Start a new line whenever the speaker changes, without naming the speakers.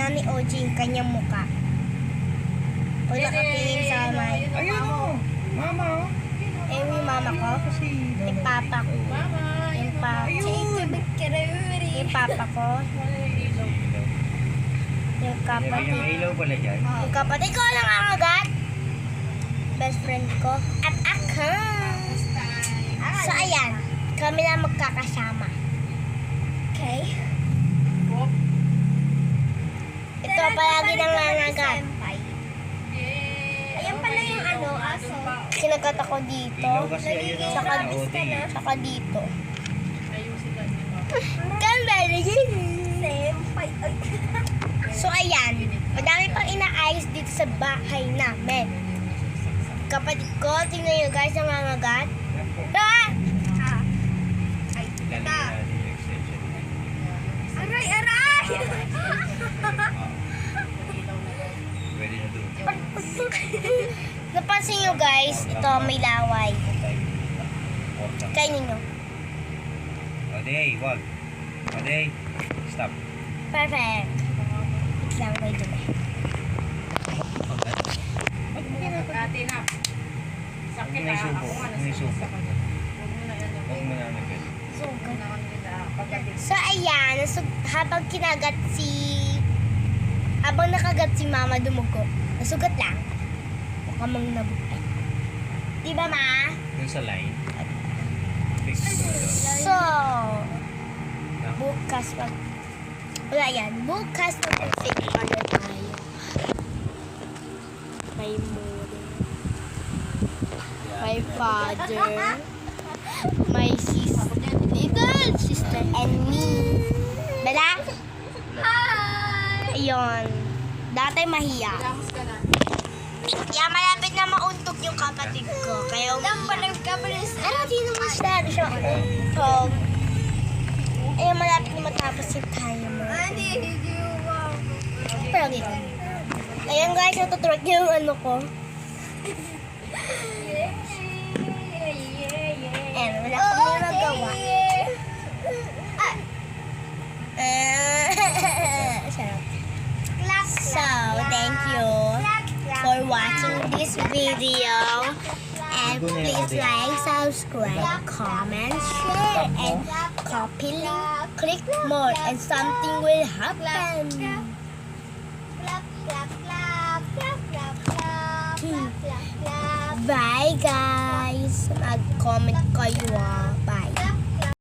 na ni OG yung kanyang muka. O nakatingin sa mic.
Ayun o. Mama o.
Eh, yung mama ko. Yung papa ko. Yung papa. Yung papa ko. Yung kapatid.
Yung ilaw pala dyan.
Yung kapatid ko nangangagat. Best friend ko. At ako. So, ayan. Kami na magkakasama. Okay? Ito palagi nangangagat. Ayan pala yung ano, aso. Kinagat ako dito.
Ilaw kasi ayun o.
Saka dito. Kambali. So, ayan. Madami pang inaayos dito sa bahay namin. Kapatid ko, tingnan nyo guys, nangangagat. Ah! Aray, aray!
Pwede na doon.
Napansin nyo guys, ito may laway. Kainin nyo.
Oday, wag. Oday, stop.
Perfect. Wait lang, may dumi.
May subo. May subo. Huwag mo na agad.
So, ayan. Habang habang nakagat si mama dumugo, nasugat lang. Mukhang nabuhay. Diba, ma?
Dun sa line. Fix mo na doon.
So, bukas wala yan. Bukas mag-fit order tayo. May mother. My father. My sister. Little sister and me. Bala? Hi! Ayun. Dati mahiya. Kaya malapit na mauntog yung kapatid ko. Kaya ano, di naman siya untog. Ayun, malapit na matapos yung tayo mo. Pero dito. Ayun guys, natuturot niyo yung ano ko. Ayun, wala akong magawa. Sarap. So, thank you for watching this video. And please like, subscribe, comment, share, and copy link. Click more and something will happen. Bye guys! Mag-comment kayo